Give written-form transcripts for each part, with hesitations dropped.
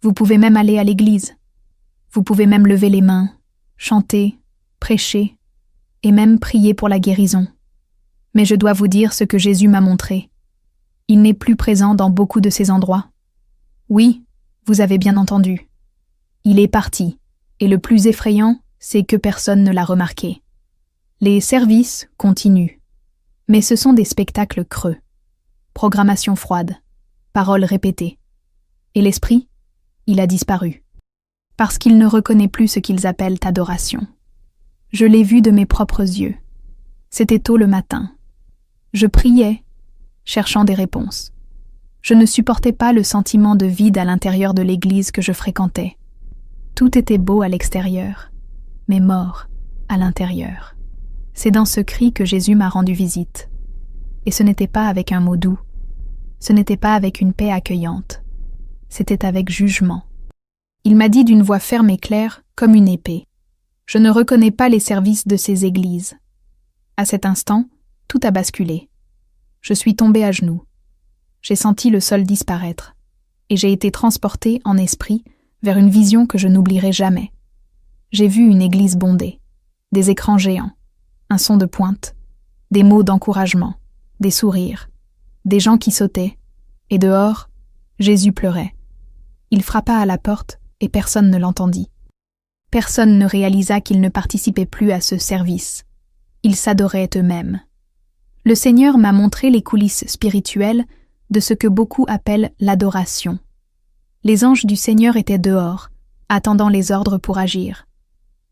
Vous pouvez même aller à l'église. Vous pouvez même lever les mains, chanter, prêcher, et même prier pour la guérison. Mais je dois vous dire ce que Jésus m'a montré. Il n'est plus présent dans beaucoup de ces endroits. Oui, vous avez bien entendu. Il est parti, et le plus effrayant, c'est que personne ne l'a remarqué. Les services continuent, mais ce sont des spectacles creux. Programmation froide, paroles répétées. Et l'esprit, il a disparu. Parce qu'il ne reconnaît plus ce qu'ils appellent adoration. Je l'ai vu de mes propres yeux. C'était tôt le matin. Je priais, cherchant des réponses. Je ne supportais pas le sentiment de vide à l'intérieur de l'église que je fréquentais. Tout était beau à l'extérieur, mais mort à l'intérieur. C'est dans ce cri que Jésus m'a rendu visite. Et ce n'était pas avec un mot doux. Ce n'était pas avec une paix accueillante. C'était avec jugement. Il m'a dit d'une voix ferme et claire, comme une épée. Je ne reconnais pas les services de ces églises. À cet instant, tout a basculé. Je suis tombée à genoux. J'ai senti le sol disparaître, et j'ai été transportée en esprit vers une vision que je n'oublierai jamais. J'ai vu une église bondée, des écrans géants, un son de pointe, des mots d'encouragement, des sourires, des gens qui sautaient, et dehors, Jésus pleurait. Il frappa à la porte et personne ne l'entendit. Personne ne réalisa qu'ils ne participaient plus à ce service. Ils s'adoraient eux-mêmes. Le Seigneur m'a montré les coulisses spirituelles de ce que beaucoup appellent l'adoration. Les anges du Seigneur étaient dehors, attendant les ordres pour agir.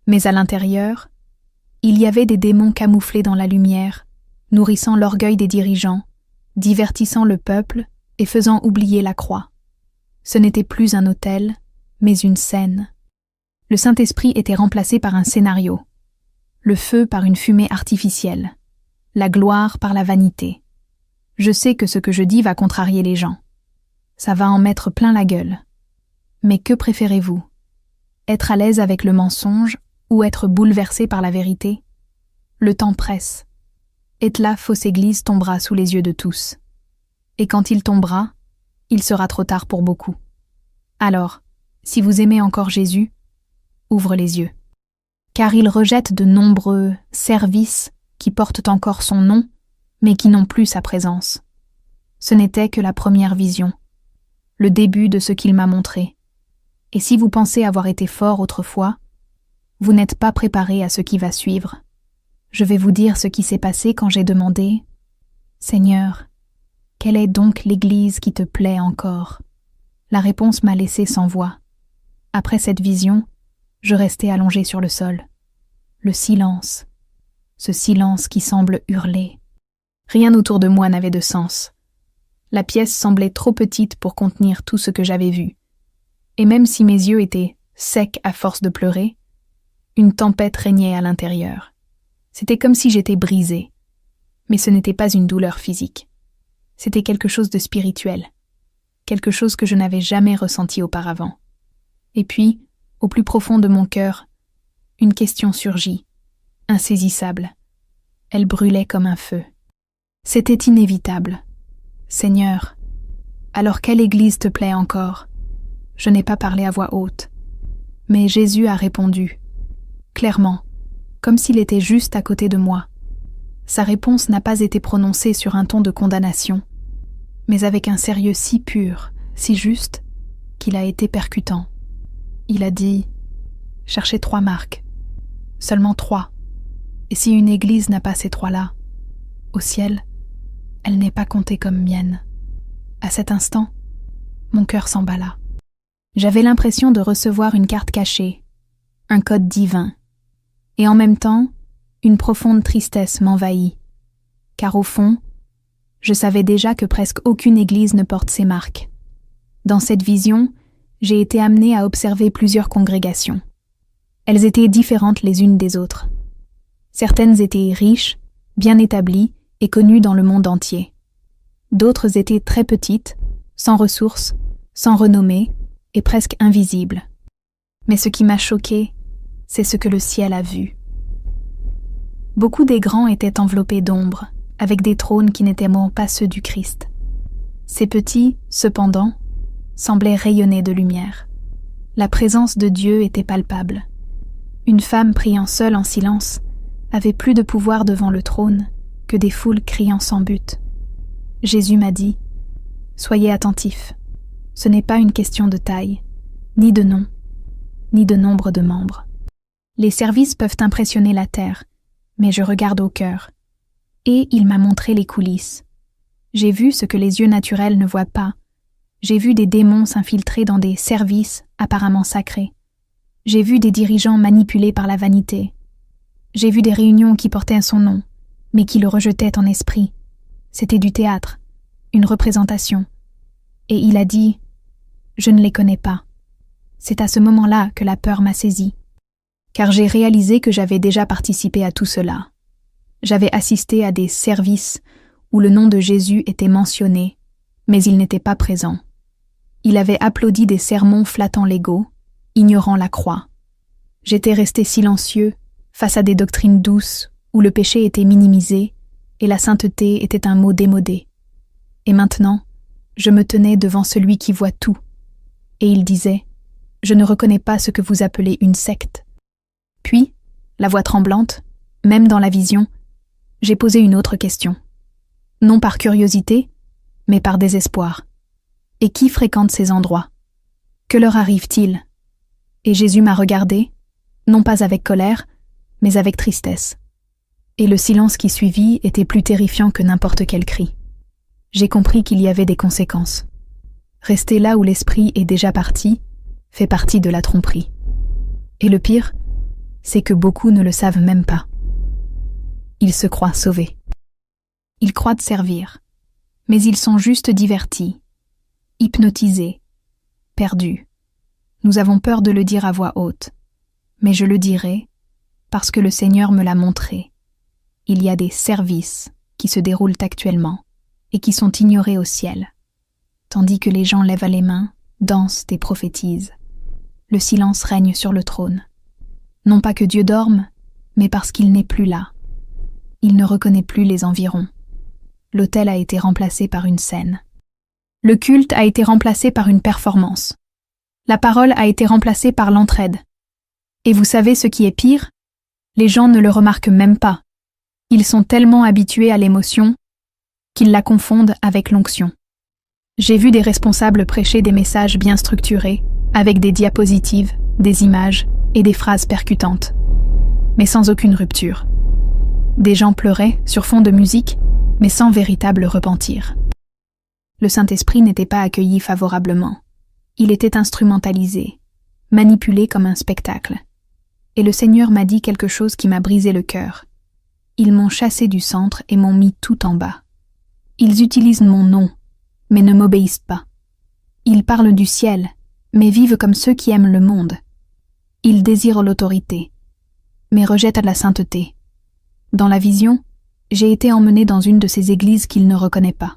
Mais à l'intérieur, il y avait des démons camouflés dans la lumière, nourrissant l'orgueil des dirigeants, divertissant le peuple et faisant oublier la croix. Ce n'était plus un autel, mais une scène. Le Saint-Esprit était remplacé par un scénario, le feu par une fumée artificielle, la gloire par la vanité. Je sais que ce que je dis va contrarier les gens. Ça va en mettre plein la gueule. Mais que préférez-vous? Être à l'aise avec le mensonge ou être bouleversé par la vérité? Le temps presse. Et la fausse église tombera sous les yeux de tous. Et quand il tombera, il sera trop tard pour beaucoup. Alors, si vous aimez encore Jésus, ouvre les yeux. Car il rejette de nombreux services qui portent encore son nom, mais qui n'ont plus sa présence. Ce n'était que la première vision, le début de ce qu'il m'a montré. Et si vous pensez avoir été fort autrefois, vous n'êtes pas préparé à ce qui va suivre. Je vais vous dire ce qui s'est passé quand j'ai demandé « Seigneur, quelle est donc l'Église qui te plaît encore ?» La réponse m'a laissé sans voix. Après cette vision, je restais allongé sur le sol. Le silence, ce silence qui semble hurler. Rien autour de moi n'avait de sens. La pièce semblait trop petite pour contenir tout ce que j'avais vu. Et même si mes yeux étaient secs à force de pleurer, une tempête régnait à l'intérieur. C'était comme si j'étais brisée. Mais ce n'était pas une douleur physique. C'était quelque chose de spirituel. Quelque chose que je n'avais jamais ressenti auparavant. Et puis, au plus profond de mon cœur, une question surgit, insaisissable. Elle brûlait comme un feu. C'était inévitable. Seigneur, alors quelle église te plaît encore? Je n'ai pas parlé à voix haute. Mais Jésus a répondu, clairement, comme s'il était juste à côté de moi. Sa réponse n'a pas été prononcée sur un ton de condamnation, mais avec un sérieux si pur, si juste, qu'il a été percutant. Il a dit « Cherchez 3 marques, seulement 3. Et si une église n'a pas ces 3-là, au ciel, elle n'est pas comptée comme mienne. » À cet instant, mon cœur s'emballa. J'avais l'impression de recevoir une carte cachée, un code divin. Et en même temps, une profonde tristesse m'envahit. Car au fond, je savais déjà que presque aucune église ne porte ces marques. Dans cette vision, j'ai été amenée à observer plusieurs congrégations. Elles étaient différentes les unes des autres. Certaines étaient riches, bien établies et connues dans le monde entier. D'autres étaient très petites, sans ressources, sans renommée et presque invisibles. Mais ce qui m'a choquée, c'est ce que le ciel a vu. Beaucoup des grands étaient enveloppés d'ombre, avec des trônes qui n'étaient pas ceux du Christ. Ces petits, cependant, semblaient rayonner de lumière. La présence de Dieu était palpable. Une femme priant seule en silence avait plus de pouvoir devant le trône que des foules criant sans but. Jésus m'a dit « Soyez attentifs, ce n'est pas une question de taille, ni de nom, ni de nombre de membres. Les services peuvent impressionner la terre, mais je regarde au cœur. » Et il m'a montré les coulisses. J'ai vu ce que les yeux naturels ne voient pas. J'ai vu des démons s'infiltrer dans des services apparemment sacrés. J'ai vu des dirigeants manipulés par la vanité. J'ai vu des réunions qui portaient son nom, mais qui le rejetaient en esprit. C'était du théâtre, une représentation. Et il a dit « Je ne les connais pas ». C'est à ce moment-là que la peur m'a saisi, car j'ai réalisé que j'avais déjà participé à tout cela. J'avais assisté à des services où le nom de Jésus était mentionné, mais il n'était pas présent. Il avait applaudi des sermons flattant l'ego, ignorant la croix. J'étais resté silencieux face à des doctrines douces où le péché était minimisé et la sainteté était un mot démodé. Et maintenant, je me tenais devant celui qui voit tout, et il disait « Je ne reconnais pas ce que vous appelez une secte. » Puis, la voix tremblante, même dans la vision, j'ai posé une autre question. Non par curiosité, mais par désespoir. Et qui fréquente ces endroits? Que leur arrive-t-il? Et Jésus m'a regardé, non pas avec colère, mais avec tristesse. Et le silence qui suivit était plus terrifiant que n'importe quel cri. J'ai compris qu'il y avait des conséquences. Rester là où l'esprit est déjà parti fait partie de la tromperie. Et le pire, c'est que beaucoup ne le savent même pas. Ils se croient sauvés. Ils croient de servir, mais ils sont juste divertis, hypnotisés, perdus. Nous avons peur de le dire à voix haute, mais je le dirai parce que le Seigneur me l'a montré. Il y a des services qui se déroulent actuellement et qui sont ignorés au ciel, tandis que les gens lèvent les mains, dansent et prophétisent. Le silence règne sur le trône. Non pas que Dieu dorme, mais parce qu'il n'est plus là. Il ne reconnaît plus les environs. L'autel a été remplacé par une scène. Le culte a été remplacé par une performance. La parole a été remplacée par l'entraide. Et vous savez ce qui est pire? Les gens ne le remarquent même pas. Ils sont tellement habitués à l'émotion qu'ils la confondent avec l'onction. J'ai vu des responsables prêcher des messages bien structurés, avec des diapositives, des images et des phrases percutantes, mais sans aucune rupture. Des gens pleuraient sur fond de musique, mais sans véritable repentir. Le Saint-Esprit n'était pas accueilli favorablement. Il était instrumentalisé, manipulé comme un spectacle. Et le Seigneur m'a dit quelque chose qui m'a brisé le cœur. Ils m'ont chassé du centre et m'ont mis tout en bas. Ils utilisent mon nom, mais ne m'obéissent pas. Ils parlent du ciel, mais vivent comme ceux qui aiment le monde. Ils désirent l'autorité, mais rejettent la sainteté. Dans la vision, j'ai été emmené dans une de ces églises qu'il ne reconnaît pas.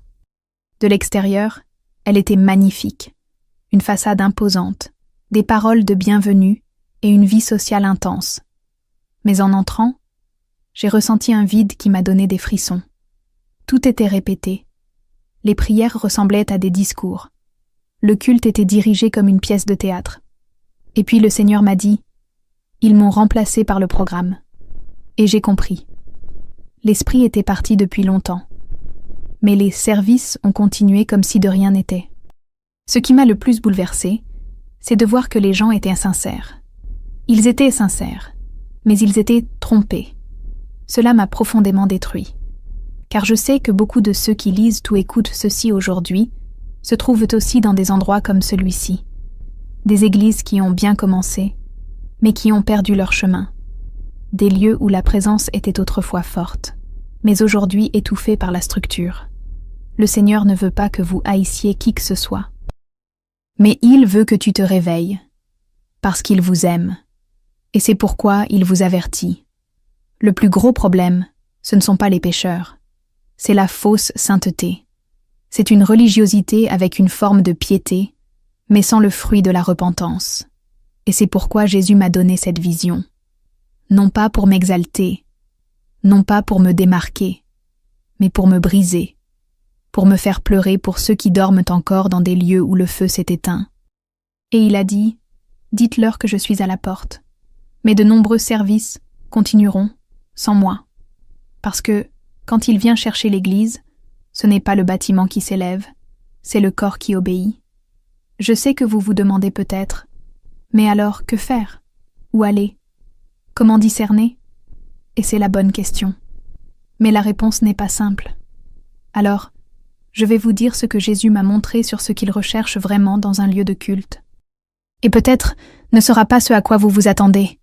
De l'extérieur, elle était magnifique. Une façade imposante, des paroles de bienvenue et une vie sociale intense. Mais en entrant, j'ai ressenti un vide qui m'a donné des frissons. Tout était répété. Les prières ressemblaient à des discours. Le culte était dirigé comme une pièce de théâtre. Et puis le Seigneur m'a dit « Ils m'ont remplacé par le programme. » Et j'ai compris. L'esprit était parti depuis longtemps. Mais les services ont continué comme si de rien n'était. Ce qui m'a le plus bouleversé, c'est de voir que les gens étaient insincères. Ils étaient sincères, mais ils étaient trompés. Cela m'a profondément détruit. Car je sais que beaucoup de ceux qui lisent ou écoutent ceci aujourd'hui se trouvent aussi dans des endroits comme celui-ci. Des églises qui ont bien commencé, mais qui ont perdu leur chemin. Des lieux où la présence était autrefois forte, mais aujourd'hui étouffée par la structure. Le Seigneur ne veut pas que vous haïssiez qui que ce soit. Mais il veut que tu te réveilles, parce qu'il vous aime. Et c'est pourquoi il vous avertit. Le plus gros problème, ce ne sont pas les pécheurs. C'est la fausse sainteté. C'est une religiosité avec une forme de piété, mais sans le fruit de la repentance. Et c'est pourquoi Jésus m'a donné cette vision. Non pas pour m'exalter, non pas pour me démarquer, mais pour me briser, pour me faire pleurer pour ceux qui dorment encore dans des lieux où le feu s'est éteint. Et il a dit, dites-leur que je suis à la porte. Mais de nombreux services continueront sans moi. Parce que, quand il vient chercher l'Église, ce n'est pas le bâtiment qui s'élève, c'est le corps qui obéit. Je sais que vous vous demandez peut-être, mais alors que faire? Où aller? Comment discerner? Et c'est la bonne question. Mais la réponse n'est pas simple. Alors, je vais vous dire ce que Jésus m'a montré sur ce qu'il recherche vraiment dans un lieu de culte. Et peut-être ne sera pas ce à quoi vous vous attendez.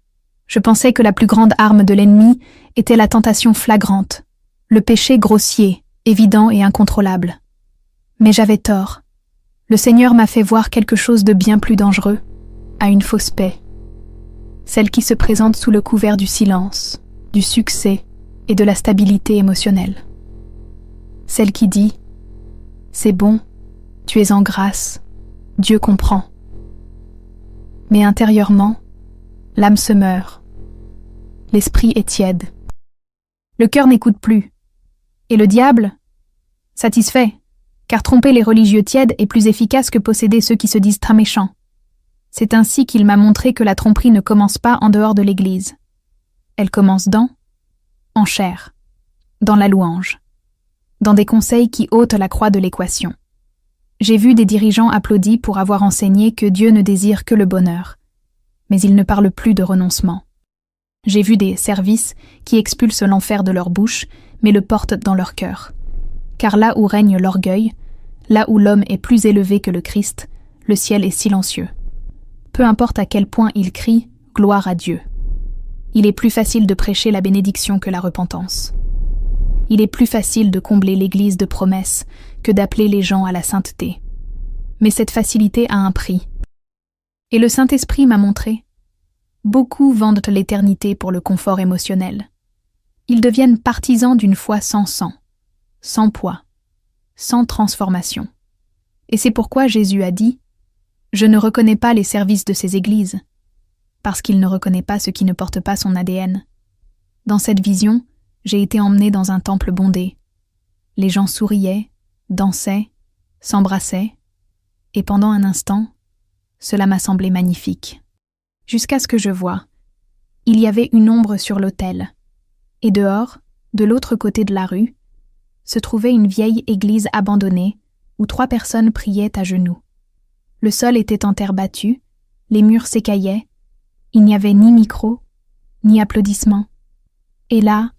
Je pensais que la plus grande arme de l'ennemi était la tentation flagrante, le péché grossier, évident et incontrôlable. Mais j'avais tort. Le Seigneur m'a fait voir quelque chose de bien plus dangereux, à une fausse paix. Celle qui se présente sous le couvert du silence, du succès et de la stabilité émotionnelle. Celle qui dit « C'est bon, tu es en grâce, Dieu comprend ». Mais intérieurement, l'âme se meurt. L'esprit est tiède. Le cœur n'écoute plus. Et le diable, satisfait, car tromper les religieux tièdes est plus efficace que posséder ceux qui se disent très méchants. C'est ainsi qu'il m'a montré que la tromperie ne commence pas en dehors de l'Église. Elle commence en chair, dans la louange, dans des conseils qui ôtent la croix de l'équation. J'ai vu des dirigeants applaudis pour avoir enseigné que Dieu ne désire que le bonheur, mais ils ne parlent plus de renoncement. J'ai vu des services qui expulsent l'enfer de leur bouche, mais le portent dans leur cœur. Car là où règne l'orgueil, là où l'homme est plus élevé que le Christ, le ciel est silencieux. Peu importe à quel point il crie « Gloire à Dieu ». Il est plus facile de prêcher la bénédiction que la repentance. Il est plus facile de combler l'église de promesses que d'appeler les gens à la sainteté. Mais cette facilité a un prix. Et le Saint-Esprit m'a montré. Beaucoup vendent l'éternité pour le confort émotionnel. Ils deviennent partisans d'une foi sans sang, sans poids, sans transformation. Et c'est pourquoi Jésus a dit « Je ne reconnais pas les services de ces églises », parce qu'il ne reconnaît pas ce qui ne porte pas son ADN. Dans cette vision, j'ai été emmené dans un temple bondé. Les gens souriaient, dansaient, s'embrassaient, et pendant un instant, cela m'a semblé magnifique. Jusqu'à ce que je voie, il y avait une ombre sur l'autel, et dehors, de l'autre côté de la rue, se trouvait une vieille église abandonnée où 3 personnes priaient à genoux. Le sol était en terre battue, les murs s'écaillaient, il n'y avait ni micro, ni applaudissements. Et là,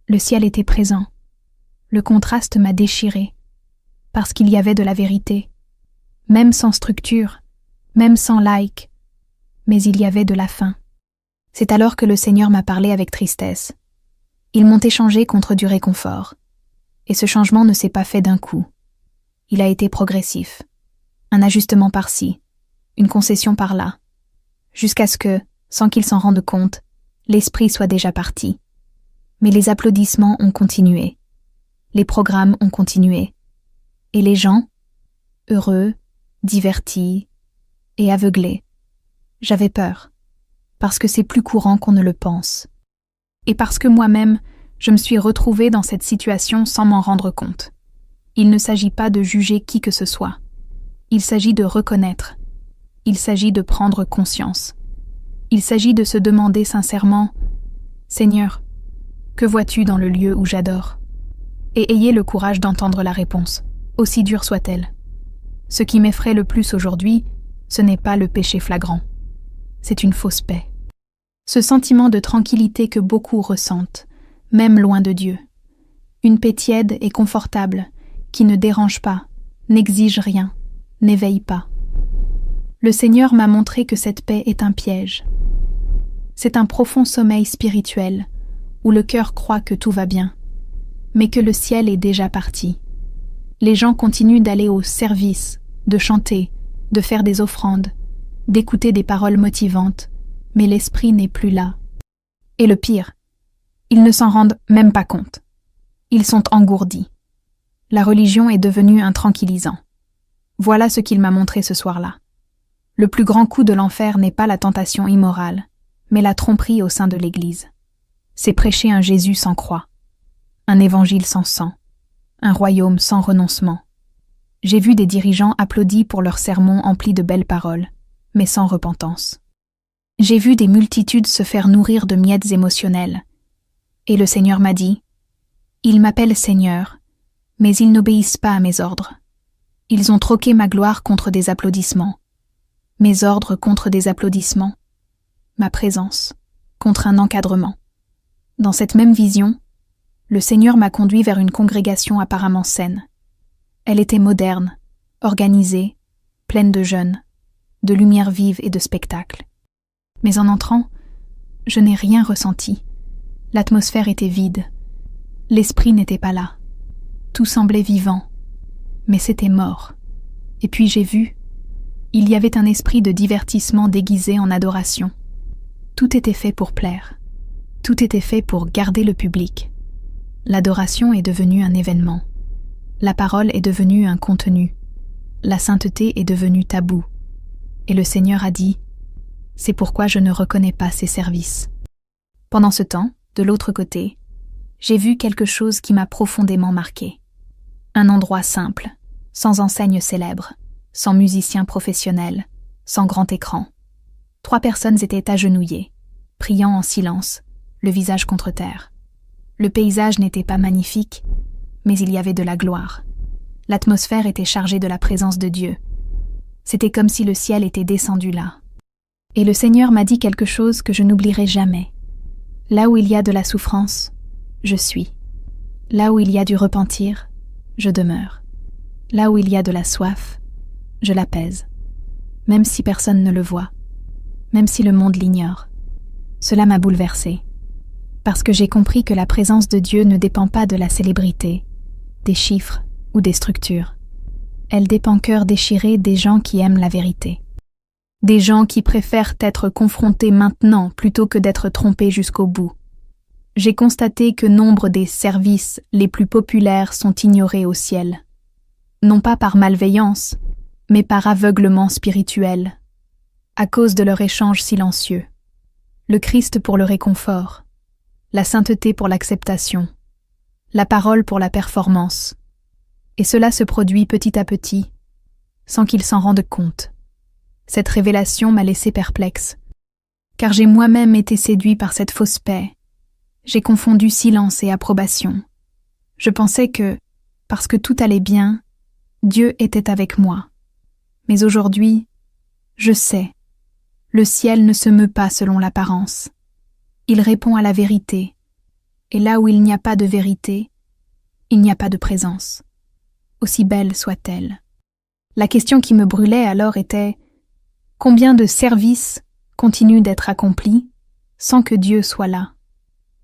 le ciel était présent. Le contraste m'a déchiré, parce qu'il y avait de la vérité, même sans structure, même sans like, mais il y avait de la faim. C'est alors que le Seigneur m'a parlé avec tristesse. Ils m'ont échangé contre du réconfort. Et ce changement ne s'est pas fait d'un coup. Il a été progressif. Un ajustement par-ci, une concession par-là, jusqu'à ce que, sans qu'ils s'en rendent compte, l'esprit soit déjà parti. Mais les applaudissements ont continué. Les programmes ont continué. Et les gens, heureux, divertis et aveuglés. J'avais peur, parce que c'est plus courant qu'on ne le pense. Et parce que moi-même, je me suis retrouvée dans cette situation sans m'en rendre compte. Il ne s'agit pas de juger qui que ce soit. Il s'agit de reconnaître. Il s'agit de prendre conscience. Il s'agit de se demander sincèrement « Seigneur, que vois-tu dans le lieu où j'adore ?» Et ayez le courage d'entendre la réponse, aussi dure soit-elle. Ce qui m'effraie le plus aujourd'hui, ce n'est pas le péché flagrant. C'est une fausse paix. Ce sentiment de tranquillité que beaucoup ressentent, même loin de Dieu. Une paix tiède et confortable, qui ne dérange pas, n'exige rien, n'éveille pas. Le Seigneur m'a montré que cette paix est un piège. C'est un profond sommeil spirituel, où le cœur croit que tout va bien, mais que le ciel est déjà parti. Les gens continuent d'aller au service, de chanter, de faire des offrandes, d'écouter des paroles motivantes, mais l'esprit n'est plus là. Et le pire, ils ne s'en rendent même pas compte. Ils sont engourdis. La religion est devenue un tranquillisant. Voilà ce qu'il m'a montré ce soir-là. Le plus grand coup de l'enfer n'est pas la tentation immorale, mais la tromperie au sein de l'Église. C'est prêcher un Jésus sans croix, un évangile sans sang, un royaume sans renoncement. J'ai vu des dirigeants applaudis pour leurs sermons emplis de belles paroles, mais sans repentance. J'ai vu des multitudes se faire nourrir de miettes émotionnelles. Et le Seigneur m'a dit, « Ils m'appellent Seigneur, mais ils n'obéissent pas à mes ordres. Ils ont troqué ma gloire contre des applaudissements, mes ordres contre des applaudissements, ma présence contre un encadrement. » Dans cette même vision, le Seigneur m'a conduit vers une congrégation apparemment saine. Elle était moderne, organisée, pleine de jeunes, de lumière vive et de spectacles. Mais en entrant, je n'ai rien ressenti. L'atmosphère était vide. L'esprit n'était pas là. Tout semblait vivant, mais c'était mort. Et puis j'ai vu, il y avait un esprit de divertissement déguisé en adoration. Tout était fait pour plaire. Tout était fait pour garder le public. L'adoration est devenue un événement. La parole est devenue un contenu. La sainteté est devenue tabou. Et le Seigneur a dit, « C'est pourquoi je ne reconnais pas ces services. » Pendant ce temps, de l'autre côté, j'ai vu quelque chose qui m'a profondément marqué. Un endroit simple, sans enseigne célèbre, sans musicien professionnel, sans grand écran. 3 personnes étaient agenouillées, priant en silence, le visage contre terre. Le paysage n'était pas magnifique, mais il y avait de la gloire. L'atmosphère était chargée de la présence de Dieu. C'était comme si le ciel était descendu là. Et le Seigneur m'a dit quelque chose que je n'oublierai jamais. Là où il y a de la souffrance, je suis. Là où il y a du repentir, je demeure. Là où il y a de la soif, je l'apaise. Même si personne ne le voit, même si le monde l'ignore. Cela m'a bouleversée. Parce que j'ai compris que la présence de Dieu ne dépend pas de la célébrité, des chiffres ou des structures. Elle dépend cœur déchiré des gens qui aiment la vérité. Des gens qui préfèrent être confrontés maintenant plutôt que d'être trompés jusqu'au bout. J'ai constaté que nombre des services les plus populaires sont ignorés au ciel. Non pas par malveillance, mais par aveuglement spirituel, à cause de leur échange silencieux. Le Christ pour le réconfort, la sainteté pour l'acceptation, la parole pour la performance. Et cela se produit petit à petit, sans qu'ils s'en rendent compte. Cette révélation m'a laissé perplexe, car j'ai moi-même été séduit par cette fausse paix. J'ai confondu silence et approbation. Je pensais que, parce que tout allait bien, Dieu était avec moi. Mais aujourd'hui, je sais, le ciel ne se meut pas selon l'apparence. Il répond à la vérité, et là où il n'y a pas de vérité, il n'y a pas de présence, aussi belle soit-elle. La question qui me brûlait alors était: combien de services continuent d'être accomplis sans que Dieu soit là?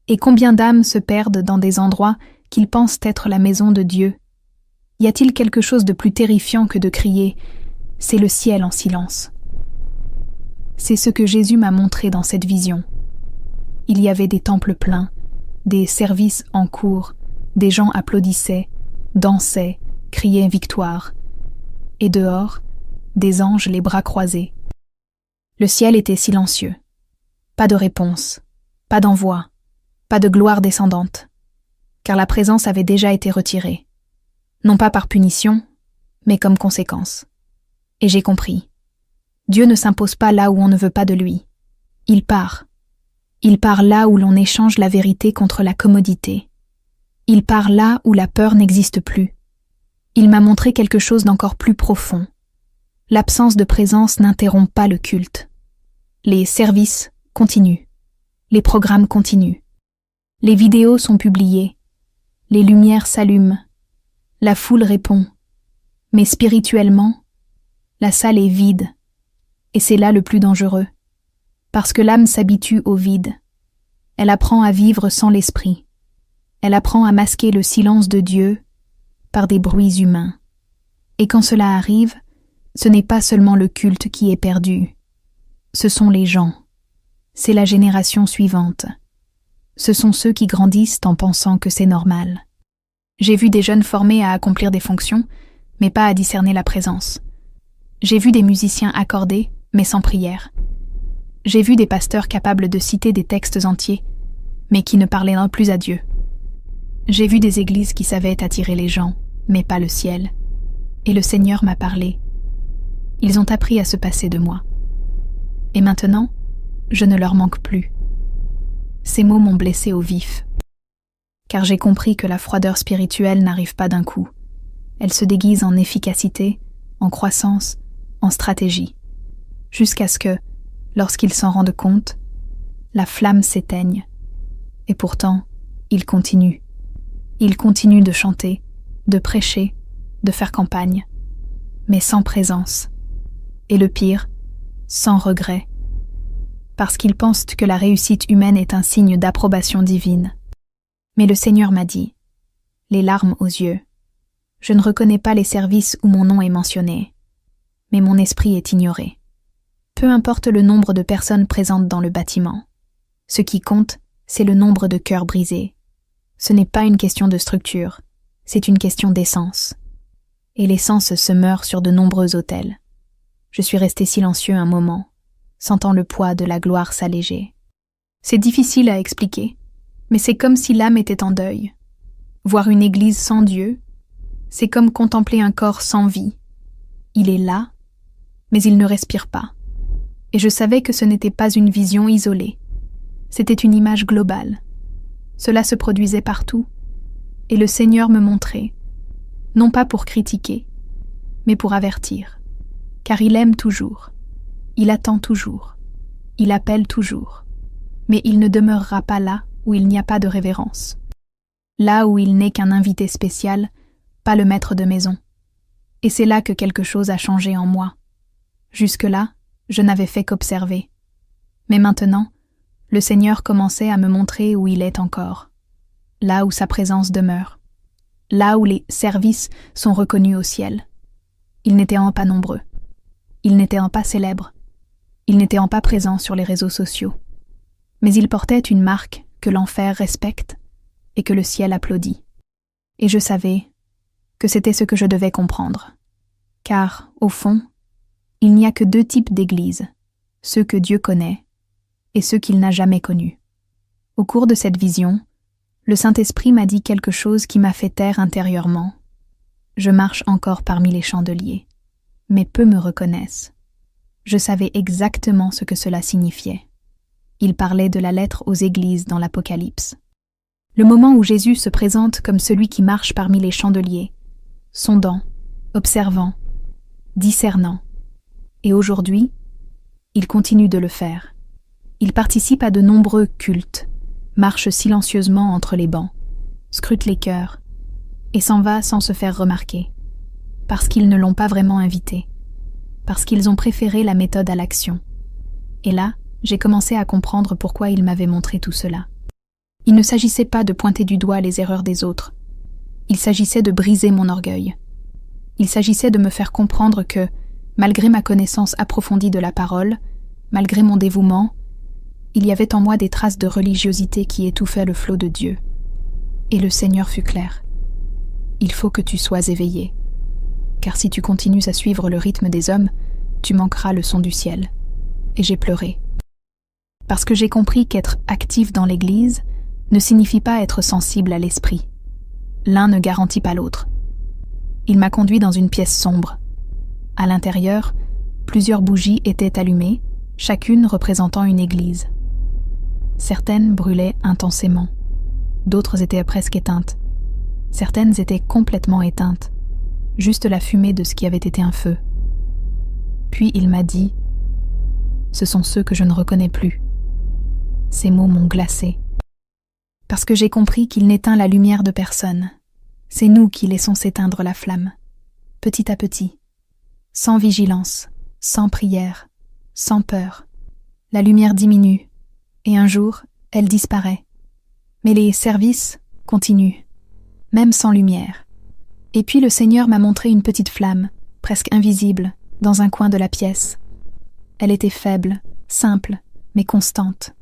Et combien d'âmes se perdent dans des endroits qu'ils pensent être la maison de Dieu? Y a-t-il quelque chose de plus terrifiant que de crier « C'est le ciel en silence ». C'est ce que Jésus m'a montré dans cette vision. Il y avait des temples pleins, des services en cours, des gens applaudissaient, dansaient, criaient victoire. Et dehors, des anges les bras croisés. Le ciel était silencieux. Pas de réponse, pas d'envoi, pas de gloire descendante, car la présence avait déjà été retirée. Non pas par punition, mais comme conséquence. Et j'ai compris. Dieu ne s'impose pas là où on ne veut pas de lui. Il part. Il part là où l'on échange la vérité contre la commodité. Il part là où la peur n'existe plus. Il m'a montré quelque chose d'encore plus profond. L'absence de présence n'interrompt pas le culte. Les services continuent. Les programmes continuent. Les vidéos sont publiées. Les lumières s'allument. La foule répond. Mais spirituellement, la salle est vide. Et c'est là le plus dangereux. Parce que l'âme s'habitue au vide. Elle apprend à vivre sans l'esprit. Elle apprend à masquer le silence de Dieu par des bruits humains. Et quand cela arrive, ce n'est pas seulement le culte qui est perdu. Ce sont les gens. C'est la génération suivante. Ce sont ceux qui grandissent en pensant que c'est normal. J'ai vu des jeunes formés à accomplir des fonctions, mais pas à discerner la présence. J'ai vu des musiciens accordés, mais sans prière. J'ai vu des pasteurs capables de citer des textes entiers, mais qui ne parlaient non plus à Dieu. J'ai vu des églises qui savaient attirer les gens, mais pas le ciel. Et le Seigneur m'a parlé. Ils ont appris à se passer de moi. Et maintenant, je ne leur manque plus. Ces mots m'ont blessé au vif, car j'ai compris que la froideur spirituelle n'arrive pas d'un coup. Elle se déguise en efficacité, en croissance, en stratégie, jusqu'à ce que, lorsqu'ils s'en rendent compte, la flamme s'éteigne. Et pourtant, ils continuent. Ils continuent de chanter, de prêcher, de faire campagne, mais sans présence. Et le pire, sans regret, parce qu'ils pensent que la réussite humaine est un signe d'approbation divine. Mais le Seigneur m'a dit, les larmes aux yeux, je ne reconnais pas les services où mon nom est mentionné, mais mon esprit est ignoré. Peu importe le nombre de personnes présentes dans le bâtiment. Ce qui compte, c'est le nombre de cœurs brisés. Ce n'est pas une question de structure, c'est une question d'essence. Et l'essence se meurt sur de nombreux autels. Je suis resté silencieux un moment, sentant le poids de la gloire s'alléger. C'est difficile à expliquer, mais c'est comme si l'âme était en deuil. Voir une église sans Dieu, c'est comme contempler un corps sans vie. Il est là, mais il ne respire pas. Et je savais que ce n'était pas une vision isolée. C'était une image globale. Cela se produisait partout, et le Seigneur me montrait, non pas pour critiquer, mais pour avertir. Car il aime toujours, il attend toujours, il appelle toujours, mais il ne demeurera pas là où il n'y a pas de révérence. Là où il n'est qu'un invité spécial, pas le maître de maison. Et c'est là que quelque chose a changé en moi. Jusque-là, je n'avais fait qu'observer. Mais maintenant, le Seigneur commençait à me montrer où il est encore, là où sa présence demeure, là où les services sont reconnus au ciel. Ils n'étaient pas nombreux, ils n'étaient pas célèbres, ils n'étaient pas présents sur les réseaux sociaux, mais ils portaient une marque que l'enfer respecte et que le ciel applaudit. Et je savais que c'était ce que je devais comprendre, car, au fond, il n'y a que deux types d'églises, ceux que Dieu connaît et ceux qu'il n'a jamais connus. Au cours de cette vision, le Saint-Esprit m'a dit quelque chose qui m'a fait taire intérieurement. Je marche encore parmi les chandeliers, mais peu me reconnaissent. Je savais exactement ce que cela signifiait. Il parlait de la lettre aux églises dans l'Apocalypse. Le moment où Jésus se présente comme celui qui marche parmi les chandeliers, sondant, observant, discernant. Et aujourd'hui, il continue de le faire. Il participe à de nombreux cultes, marche silencieusement entre les bancs, scrute les cœurs, et s'en va sans se faire remarquer, parce qu'ils ne l'ont pas vraiment invité, parce qu'ils ont préféré la méthode à l'action. Et là, j'ai commencé à comprendre pourquoi il m'avait montré tout cela. Il ne s'agissait pas de pointer du doigt les erreurs des autres. Il s'agissait de briser mon orgueil. Il s'agissait de me faire comprendre que, malgré ma connaissance approfondie de la parole, malgré mon dévouement, il y avait en moi des traces de religiosité qui étouffaient le flot de Dieu. Et le Seigneur fut clair. Il faut que tu sois éveillé, car si tu continues à suivre le rythme des hommes, tu manqueras le son du ciel. Et j'ai pleuré. Parce que j'ai compris qu'être actif dans l'Église ne signifie pas être sensible à l'esprit. L'un ne garantit pas l'autre. Il m'a conduit dans une pièce sombre. À l'intérieur, plusieurs bougies étaient allumées, chacune représentant une église. Certaines brûlaient intensément, d'autres étaient presque éteintes. Certaines étaient complètement éteintes, juste la fumée de ce qui avait été un feu. Puis il m'a dit « Ce sont ceux que je ne reconnais plus ». Ces mots m'ont glacé. Parce que j'ai compris qu'il n'éteint la lumière de personne. C'est nous qui laissons s'éteindre la flamme, petit à petit, sans vigilance, sans prière, sans peur. La lumière diminue, et un jour, elle disparaît. Mais les services continuent, même sans lumière. Et puis le Seigneur m'a montré une petite flamme, presque invisible, dans un coin de la pièce. Elle était faible, simple, mais constante.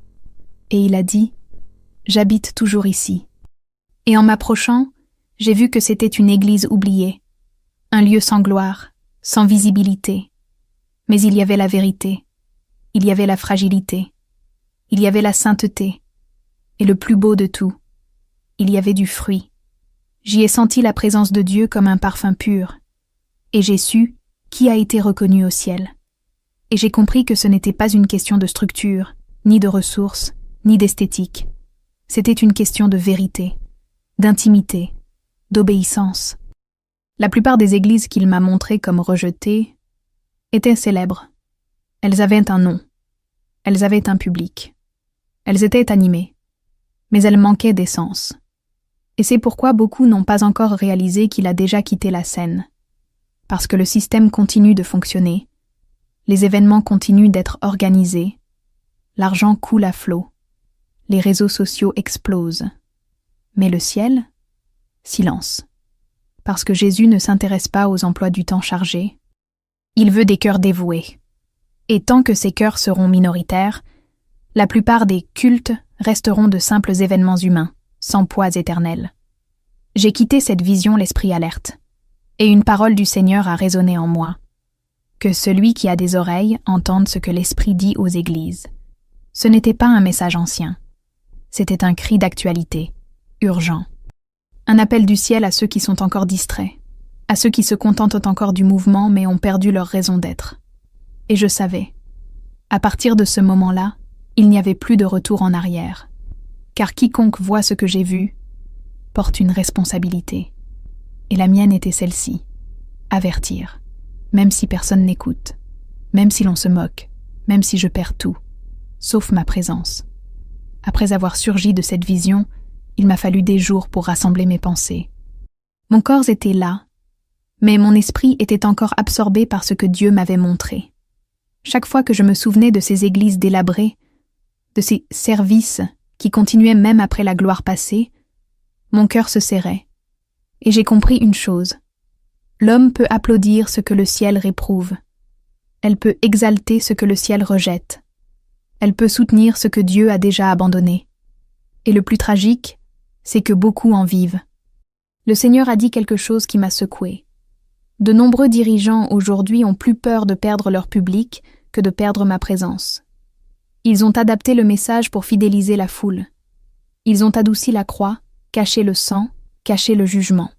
Et il a dit « J'habite toujours ici ». Et en m'approchant, j'ai vu que c'était une église oubliée, un lieu sans gloire, sans visibilité. Mais il y avait la vérité, il y avait la fragilité, il y avait la sainteté, et le plus beau de tout, il y avait du fruit. J'y ai senti la présence de Dieu comme un parfum pur, et j'ai su qui a été reconnu au ciel. Et j'ai compris que ce n'était pas une question de structure, ni de ressources, ni d'esthétique. C'était une question de vérité, d'intimité, d'obéissance. La plupart des églises qu'il m'a montrées comme rejetées étaient célèbres. Elles avaient un nom. Elles avaient un public. Elles étaient animées. Mais elles manquaient d'essence. Et c'est pourquoi beaucoup n'ont pas encore réalisé qu'il a déjà quitté la scène. Parce que le système continue de fonctionner, les événements continuent d'être organisés, l'argent coule à flot, les réseaux sociaux explosent. Mais le ciel? Silence. Parce que Jésus ne s'intéresse pas aux emplois du temps chargés. Il veut des cœurs dévoués. Et tant que ces cœurs seront minoritaires, la plupart des cultes resteront de simples événements humains, sans poids éternel. J'ai quitté cette vision l'esprit alerte, et une parole du Seigneur a résonné en moi. Que celui qui a des oreilles entende ce que l'Esprit dit aux églises. Ce n'était pas un message ancien. C'était un cri d'actualité, urgent. Un appel du ciel à ceux qui sont encore distraits, à ceux qui se contentent encore du mouvement mais ont perdu leur raison d'être. Et je savais. À partir de ce moment-là, il n'y avait plus de retour en arrière. Car quiconque voit ce que j'ai vu porte une responsabilité. Et la mienne était celle-ci. Avertir. Même si personne n'écoute. Même si l'on se moque. Même si je perds tout. Sauf ma présence. Après avoir surgi de cette vision, il m'a fallu des jours pour rassembler mes pensées. Mon corps était là, mais mon esprit était encore absorbé par ce que Dieu m'avait montré. Chaque fois que je me souvenais de ces églises délabrées, de ces services qui continuaient même après la gloire passée, mon cœur se serrait. Et j'ai compris une chose. L'homme peut applaudir ce que le ciel réprouve. Elle peut exalter ce que le ciel rejette. Elle peut soutenir ce que Dieu a déjà abandonné. Et le plus tragique, c'est que beaucoup en vivent. Le Seigneur a dit quelque chose qui m'a secoué. De nombreux dirigeants aujourd'hui ont plus peur de perdre leur public que de perdre ma présence. Ils ont adapté le message pour fidéliser la foule. Ils ont adouci la croix, caché le sang, caché le jugement.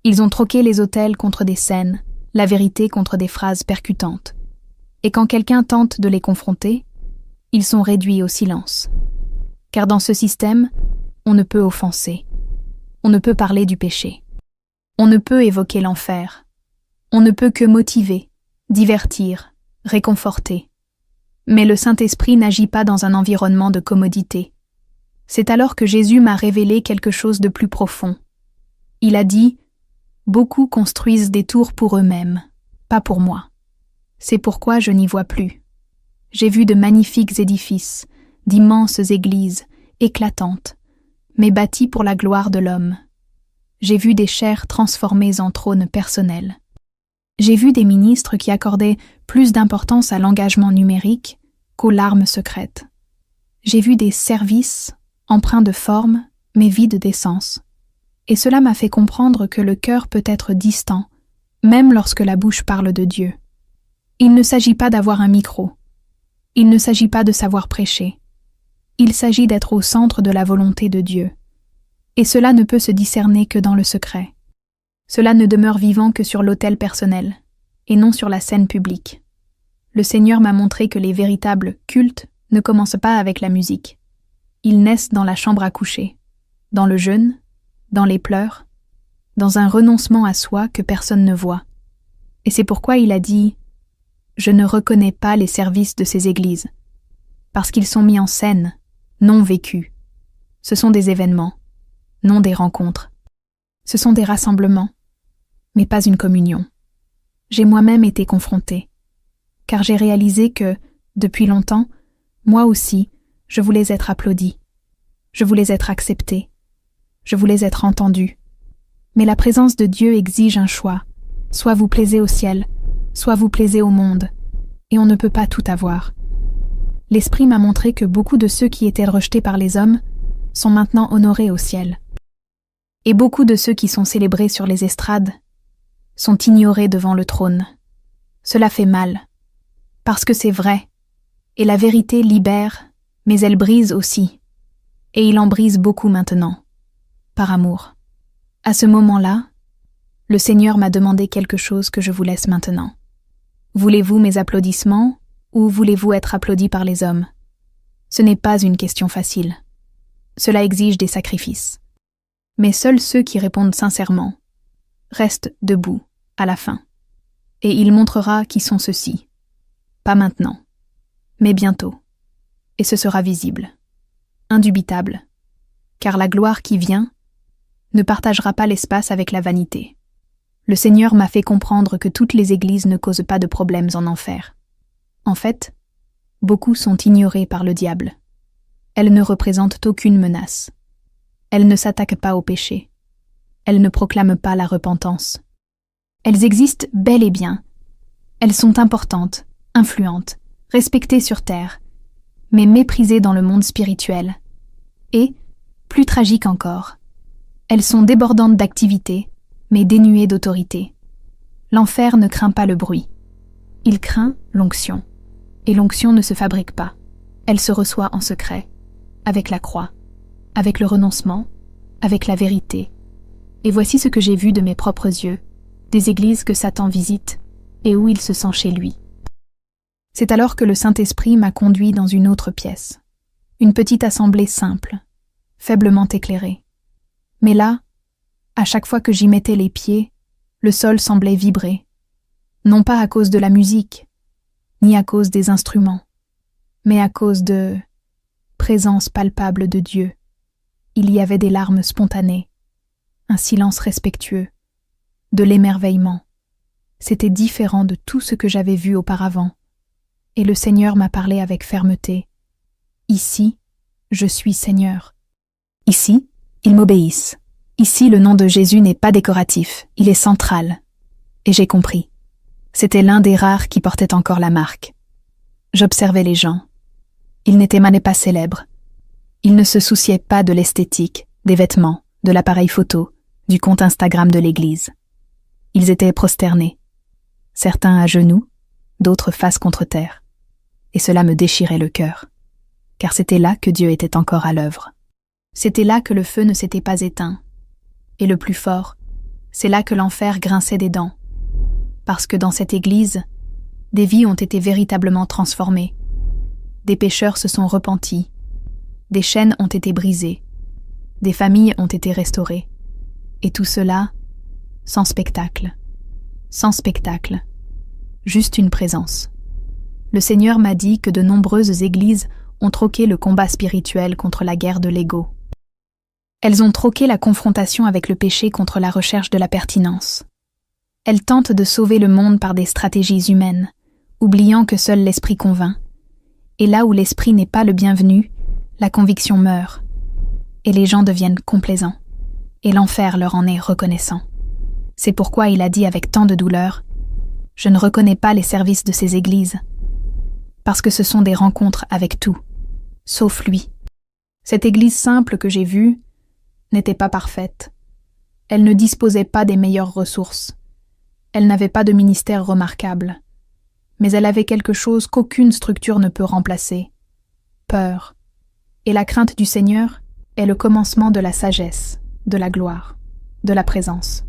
Ils ont troqué les autels contre des scènes, la vérité contre des phrases percutantes. Et quand quelqu'un tente de les confronter, ils sont réduits au silence. Car dans ce système, on ne peut offenser. On ne peut parler du péché. On ne peut évoquer l'enfer. On ne peut que motiver, divertir, réconforter. Mais le Saint-Esprit n'agit pas dans un environnement de commodité. C'est alors que Jésus m'a révélé quelque chose de plus profond. Il a dit « Beaucoup construisent des tours pour eux-mêmes, pas pour moi. C'est pourquoi je n'y vois plus. J'ai vu de magnifiques édifices, d'immenses églises, éclatantes, mais bâties pour la gloire de l'homme. J'ai vu des chairs transformées en trônes personnels. J'ai vu des ministres qui accordaient plus d'importance à l'engagement numérique qu'aux larmes secrètes. J'ai vu des services empreints de forme, mais vides d'essence. Et cela m'a fait comprendre que le cœur peut être distant, même lorsque la bouche parle de Dieu. Il ne s'agit pas d'avoir un micro. Il ne s'agit pas de savoir prêcher. Il s'agit d'être au centre de la volonté de Dieu. Et cela ne peut se discerner que dans le secret. Cela ne demeure vivant que sur l'autel personnel, et non sur la scène publique. Le Seigneur m'a montré que les véritables cultes ne commencent pas avec la musique. Ils naissent dans la chambre à coucher, dans le jeûne, dans les pleurs, dans un renoncement à soi que personne ne voit. Et c'est pourquoi il a dit « Je ne reconnais pas les services de ces églises, parce qu'ils sont mis en scène, non vécus. Ce sont des événements, non des rencontres. Ce sont des rassemblements, mais pas une communion. J'ai moi-même été confrontée, car j'ai réalisé que, depuis longtemps, moi aussi, je voulais être applaudie. Je voulais être acceptée. Je voulais être entendue. Mais la présence de Dieu exige un choix. Soit vous plaisez au ciel, soit vous plaisez au monde, et on ne peut pas tout avoir. L'Esprit m'a montré que beaucoup de ceux qui étaient rejetés par les hommes sont maintenant honorés au ciel. Et beaucoup de ceux qui sont célébrés sur les estrades sont ignorés devant le trône. Cela fait mal, parce que c'est vrai, et la vérité libère, mais elle brise aussi, et il en brise beaucoup maintenant, par amour. À ce moment-là, le Seigneur m'a demandé quelque chose que je vous laisse maintenant. Voulez-vous mes applaudissements ou voulez-vous être applaudi par les hommes? Ce n'est pas une question facile. Cela exige des sacrifices. Mais seuls ceux qui répondent sincèrement restent debout à la fin. Et il montrera qui sont ceux-ci. Pas maintenant, mais bientôt. Et ce sera visible, indubitable, car la gloire qui vient ne partagera pas l'espace avec la vanité. Le Seigneur m'a fait comprendre que toutes les églises ne causent pas de problèmes en enfer. En fait, beaucoup sont ignorées par le diable. Elles ne représentent aucune menace. Elles ne s'attaquent pas au péché. Elles ne proclament pas la repentance. Elles existent bel et bien. Elles sont importantes, influentes, respectées sur terre, mais méprisées dans le monde spirituel. Et, plus tragique encore, elles sont débordantes d'activité, mais dénuées d'autorité. L'enfer ne craint pas le bruit. Il craint l'onction. Et l'onction ne se fabrique pas. Elle se reçoit en secret, avec la croix, avec le renoncement, avec la vérité. Et voici ce que j'ai vu de mes propres yeux, des églises que Satan visite et où il se sent chez lui. C'est alors que le Saint-Esprit m'a conduit dans une autre pièce, une petite assemblée simple, faiblement éclairée. Mais là, à chaque fois que j'y mettais les pieds, le sol semblait vibrer, non pas à cause de la musique, ni à cause des instruments, mais à cause de présence palpable de Dieu. Il y avait des larmes spontanées, un silence respectueux, de l'émerveillement. C'était différent de tout ce que j'avais vu auparavant. Et le Seigneur m'a parlé avec fermeté. Ici, je suis Seigneur. Ici, ils m'obéissent. Ici, le nom de Jésus n'est pas décoratif, il est central. Et j'ai compris. C'était l'un des rares qui portait encore la marque. J'observais les gens. Ils n'étaient même pas célèbres. Ils ne se souciaient pas de l'esthétique, des vêtements, de l'appareil photo, du compte Instagram de l'église. Ils étaient prosternés. Certains à genoux, d'autres face contre terre. Et cela me déchirait le cœur. Car c'était là que Dieu était encore à l'œuvre. C'était là que le feu ne s'était pas éteint. Et le plus fort, c'est là que l'enfer grinçait des dents. Parce que dans cette église, des vies ont été véritablement transformées. Des pécheurs se sont repentis. Des chaînes ont été brisées. Des familles ont été restaurées. Et tout cela, sans spectacle. Sans spectacle. Juste une présence. Le Seigneur m'a dit que de nombreuses églises ont troqué le combat spirituel contre la guerre de l'ego. Elles ont troqué la confrontation avec le péché contre la recherche de la pertinence. Elles tentent de sauver le monde par des stratégies humaines, oubliant que seul l'esprit convainc. Et là où l'esprit n'est pas le bienvenu, la conviction meurt. Et les gens deviennent complaisants. Et l'enfer leur en est reconnaissant. C'est pourquoi il a dit avec tant de douleur « Je ne reconnais pas les services de ces églises. » Parce que ce sont des rencontres avec tout, sauf lui. Cette église simple que j'ai vue n'était pas parfaite. Elle ne disposait pas des meilleures ressources. Elle n'avait pas de ministère remarquable. Mais elle avait quelque chose qu'aucune structure ne peut remplacer. Peur. Et la crainte du Seigneur est le commencement de la sagesse, de la gloire, de la présence.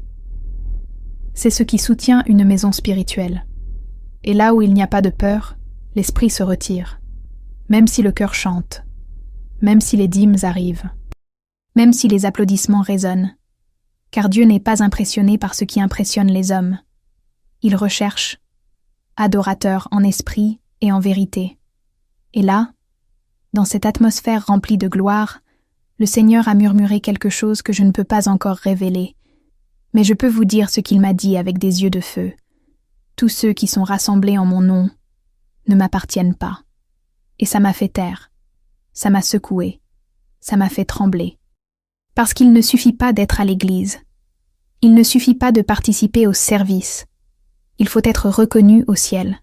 C'est ce qui soutient une maison spirituelle. Et là où il n'y a pas de peur, l'esprit se retire, même si le cœur chante, même si les dîmes arrivent, même si les applaudissements résonnent, car Dieu n'est pas impressionné par ce qui impressionne les hommes. Il recherche adorateurs en esprit et en vérité. Et là, dans cette atmosphère remplie de gloire, le Seigneur a murmuré quelque chose que je ne peux pas encore révéler, mais je peux vous dire ce qu'il m'a dit avec des yeux de feu. Tous ceux qui sont rassemblés en mon nom ne m'appartiennent pas. Et ça m'a fait taire, ça m'a secoué, ça m'a fait trembler. Parce qu'il ne suffit pas d'être à l'église. Il ne suffit pas de participer au service. Il faut être reconnu au ciel.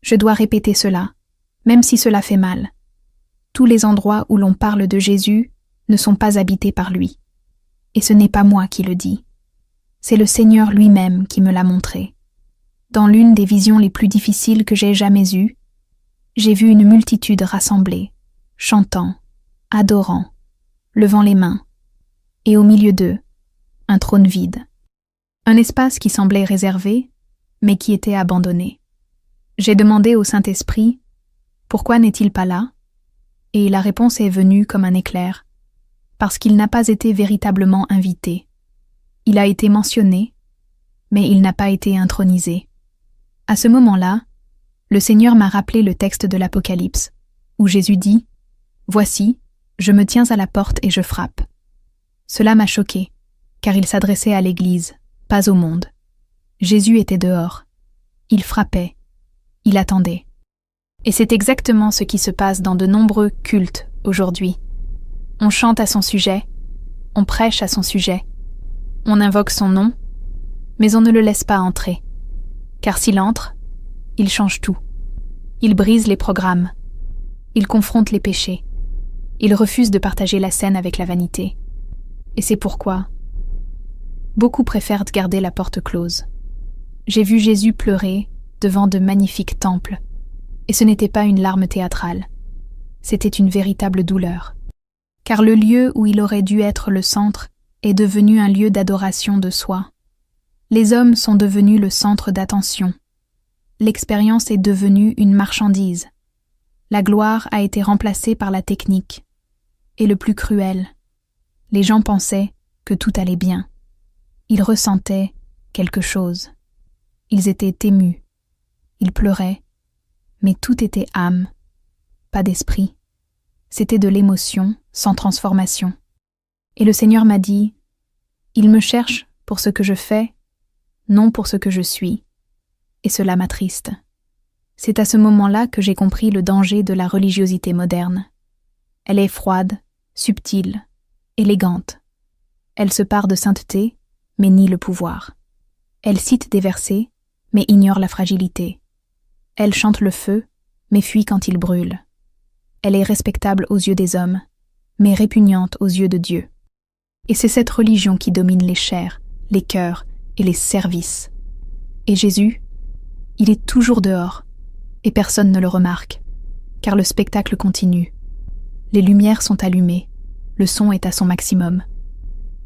Je dois répéter cela, même si cela fait mal. Tous les endroits où l'on parle de Jésus ne sont pas habités par lui. Et ce n'est pas moi qui le dis. C'est le Seigneur lui-même qui me l'a montré. Dans l'une des visions les plus difficiles que j'ai jamais eues, j'ai vu une multitude rassemblée, chantant, adorant, levant les mains, et au milieu d'eux, un trône vide. Un espace qui semblait réservé, mais qui était abandonné. J'ai demandé au Saint-Esprit, pourquoi n'est-il pas là? Et la réponse est venue comme un éclair, parce qu'il n'a pas été véritablement invité. Il a été mentionné, mais il n'a pas été intronisé. À ce moment-là, le Seigneur m'a rappelé le texte de l'Apocalypse, où Jésus dit « Voici, je me tiens à la porte et je frappe ». Cela m'a choqué, car il s'adressait à l'Église, pas au monde. Jésus était dehors. Il frappait. Il attendait. Et c'est exactement ce qui se passe dans de nombreux cultes aujourd'hui. On chante à son sujet, on prêche à son sujet, on invoque son nom, mais on ne le laisse pas entrer. Car s'il entre, il change tout. Il brise les programmes. Il confronte les péchés. Il refuse de partager la scène avec la vanité. Et c'est pourquoi beaucoup préfèrent garder la porte close. J'ai vu Jésus pleurer devant de magnifiques temples, et ce n'était pas une larme théâtrale. C'était une véritable douleur. Car le lieu où il aurait dû être le centre est devenu un lieu d'adoration de soi. Les hommes sont devenus le centre d'attention. L'expérience est devenue une marchandise. La gloire a été remplacée par la technique. Et le plus cruel, les gens pensaient que tout allait bien. Ils ressentaient quelque chose. Ils étaient émus. Ils pleuraient. Mais tout était âme, pas d'esprit. C'était de l'émotion sans transformation. Et le Seigneur m'a dit « Il me cherche pour ce que je fais, non pour ce que je suis. » Et cela m'attriste. C'est à ce moment-là que j'ai compris le danger de la religiosité moderne. Elle est froide, subtile, élégante. Elle se pare de sainteté, mais nie le pouvoir. Elle cite des versets, mais ignore la fragilité. Elle chante le feu, mais fuit quand il brûle. Elle est respectable aux yeux des hommes, mais répugnante aux yeux de Dieu. Et c'est cette religion qui domine les chairs, les cœurs et les services. Et Jésus, il est toujours dehors, et personne ne le remarque, car le spectacle continue. Les lumières sont allumées, le son est à son maximum.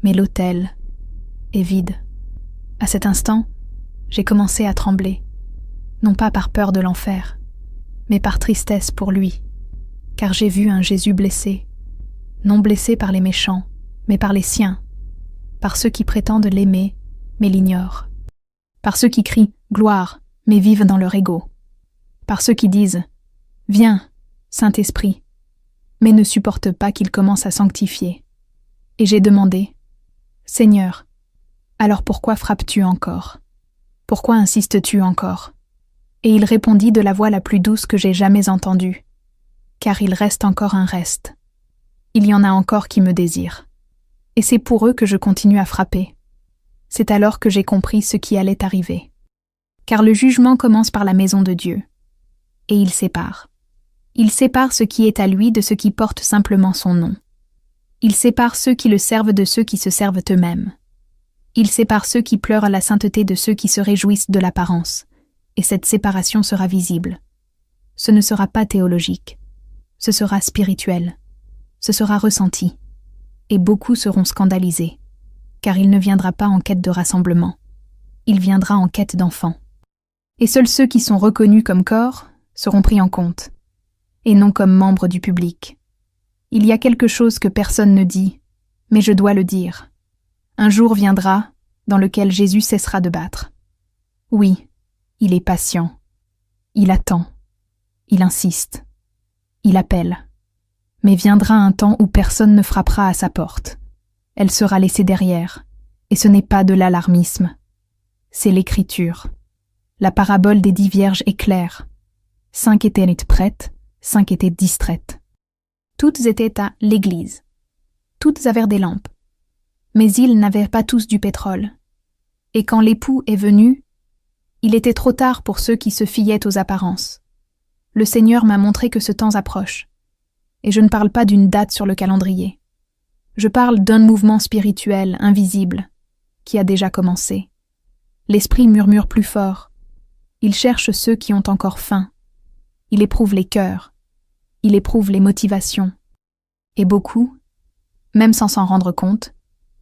Mais l'autel est vide. À cet instant, j'ai commencé à trembler, non pas par peur de l'enfer, mais par tristesse pour lui, car j'ai vu un Jésus blessé, non blessé par les méchants, mais par les siens, par ceux qui prétendent l'aimer, mais l'ignorent, par ceux qui crient « gloire », mais vivent dans leur ego, par ceux qui disent « viens, Saint-Esprit », mais ne supportent pas qu'il commence à sanctifier. Et j'ai demandé « Seigneur, alors pourquoi frappes-tu encore? Pourquoi insistes-tu encore ?» Et il répondit de la voix la plus douce que j'ai jamais entendue. « Car il reste encore un reste. Il y en a encore qui me désirent. Et c'est pour eux que je continue à frapper. » C'est alors que j'ai compris ce qui allait arriver. Car le jugement commence par la maison de Dieu. Et il sépare. Il sépare ce qui est à lui de ce qui porte simplement son nom. Il sépare ceux qui le servent de ceux qui se servent eux-mêmes. Il sépare ceux qui pleurent à la sainteté de ceux qui se réjouissent de l'apparence. Et cette séparation sera visible. Ce ne sera pas théologique. Ce sera spirituel. Ce sera ressenti. Et beaucoup seront scandalisés. Car il ne viendra pas en quête de rassemblement. Il viendra en quête d'enfants. Et seuls ceux qui sont reconnus comme corps seront pris en compte, et non comme membres du public. Il y a quelque chose que personne ne dit, mais je dois le dire. Un jour viendra dans lequel Jésus cessera de battre. Oui, il est patient. Il attend. Il insiste. Il appelle. Mais viendra un temps où personne ne frappera à sa porte. Elle sera laissée derrière, et ce n'est pas de l'alarmisme. C'est l'Écriture. La parabole des 10 vierges est claire. 5 étaient prêtes, 5 étaient distraites. Toutes étaient à l'église. Toutes avaient des lampes. Mais ils n'avaient pas tous du pétrole. Et quand l'époux est venu, il était trop tard pour ceux qui se fiaient aux apparences. Le Seigneur m'a montré que ce temps approche. Et je ne parle pas d'une date sur le calendrier. Je parle d'un mouvement spirituel, invisible, qui a déjà commencé. L'esprit murmure plus fort. Il cherche ceux qui ont encore faim. Il éprouve les cœurs. Il éprouve les motivations. Et beaucoup, même sans s'en rendre compte,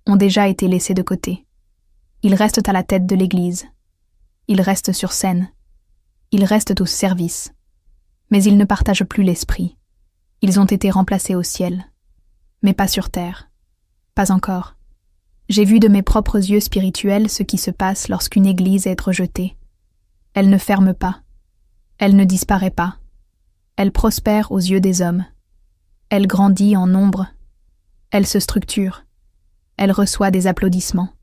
ont déjà été laissés de côté. Ils restent à la tête de l'Église. Ils restent sur scène. Ils restent au service. Mais ils ne partagent plus l'esprit. Ils ont été remplacés au ciel, mais pas sur terre. Pas encore. J'ai vu de mes propres yeux spirituels ce qui se passe lorsqu'une église est rejetée. Elle ne ferme pas. Elle ne disparaît pas. Elle prospère aux yeux des hommes. Elle grandit en nombre. Elle se structure. Elle reçoit des applaudissements.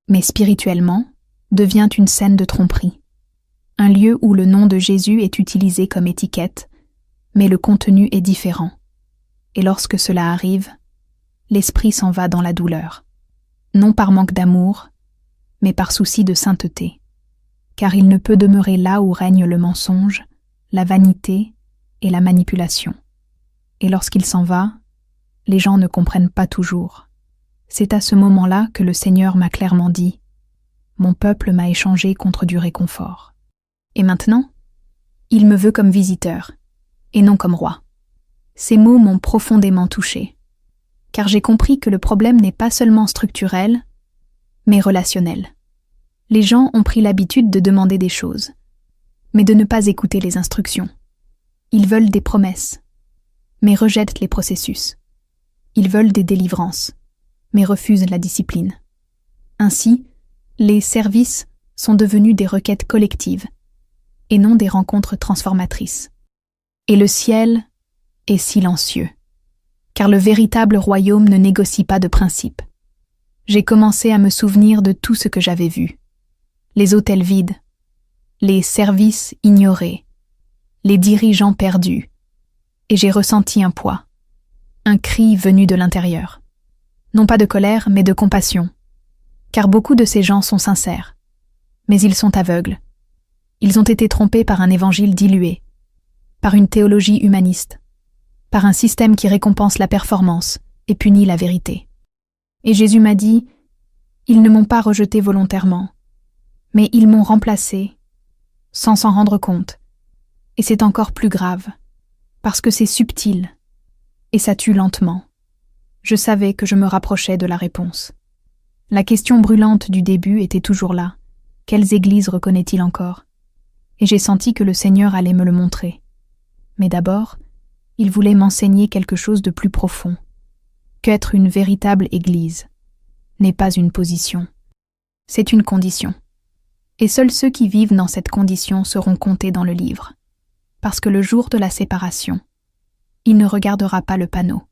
Mais spirituellement, devient une scène de tromperie. Un lieu où le nom de Jésus est utilisé comme étiquette, mais le contenu est différent. Et lorsque cela arrive, l'esprit s'en va dans la douleur. Non par manque d'amour, mais par souci de sainteté. Car il ne peut demeurer là où règne le mensonge, la vanité et la manipulation. Et lorsqu'il s'en va, les gens ne comprennent pas toujours. C'est à ce moment-là que le Seigneur m'a clairement dit « Mon peuple m'a échangé contre du réconfort. » Et maintenant, il me veut comme visiteur, et non comme roi. Ces mots m'ont profondément touché, car j'ai compris que le problème n'est pas seulement structurel, mais relationnel. Les gens ont pris l'habitude de demander des choses, mais de ne pas écouter les instructions. Ils veulent des promesses, mais rejettent les processus. Ils veulent des délivrances, mais refusent la discipline. Ainsi, les services sont devenus des requêtes collectives, et non des rencontres transformatrices. Et le ciel est silencieux, car le véritable royaume ne négocie pas de principes. J'ai commencé à me souvenir de tout ce que j'avais vu. Les hôtels vides, les services ignorés, les dirigeants perdus, et j'ai ressenti un poids, un cri venu de l'intérieur. Non pas de colère, mais de compassion, car beaucoup de ces gens sont sincères, mais ils sont aveugles. Ils ont été trompés par un évangile dilué, par une théologie humaniste, par un système qui récompense la performance et punit la vérité. Et Jésus m'a dit, ils ne m'ont pas rejeté volontairement, mais ils m'ont remplacé, sans s'en rendre compte. Et c'est encore plus grave, parce que c'est subtil, et ça tue lentement. Je savais que je me rapprochais de la réponse. La question brûlante du début était toujours là. Quelles églises reconnaît-il encore? Et j'ai senti que le Seigneur allait me le montrer. Mais d'abord, il voulait m'enseigner quelque chose de plus profond. Qu'être une véritable église n'est pas une position. C'est une condition. Et seuls ceux qui vivent dans cette condition seront comptés dans le livre. Parce que le jour de la séparation, il ne regardera pas le panneau.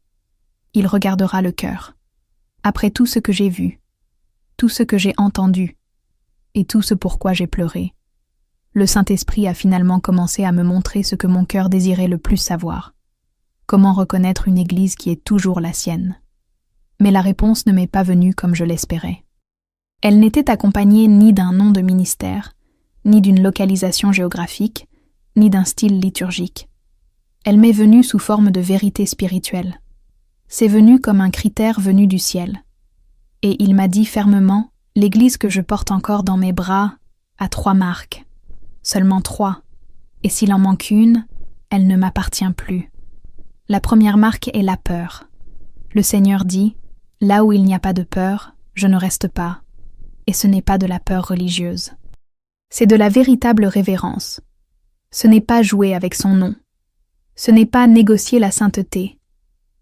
Il regardera le cœur. Après tout ce que j'ai vu, tout ce que j'ai entendu, et tout ce pourquoi j'ai pleuré, le Saint-Esprit a finalement commencé à me montrer ce que mon cœur désirait le plus savoir. Comment reconnaître une église qui est toujours la sienne? Mais la réponse ne m'est pas venue comme je l'espérais. Elle n'était accompagnée ni d'un nom de ministère, ni d'une localisation géographique, ni d'un style liturgique. Elle m'est venue sous forme de vérité spirituelle. C'est venu comme un critère venu du ciel. Et il m'a dit fermement, l'église que je porte encore dans mes bras a 3 marques. Seulement 3. Et s'il en manque une, elle ne m'appartient plus. La première marque est la peur. Le Seigneur dit, là où il n'y a pas de peur, je ne reste pas. Et ce n'est pas de la peur religieuse. C'est de la véritable révérence. Ce n'est pas jouer avec son nom. Ce n'est pas négocier la sainteté.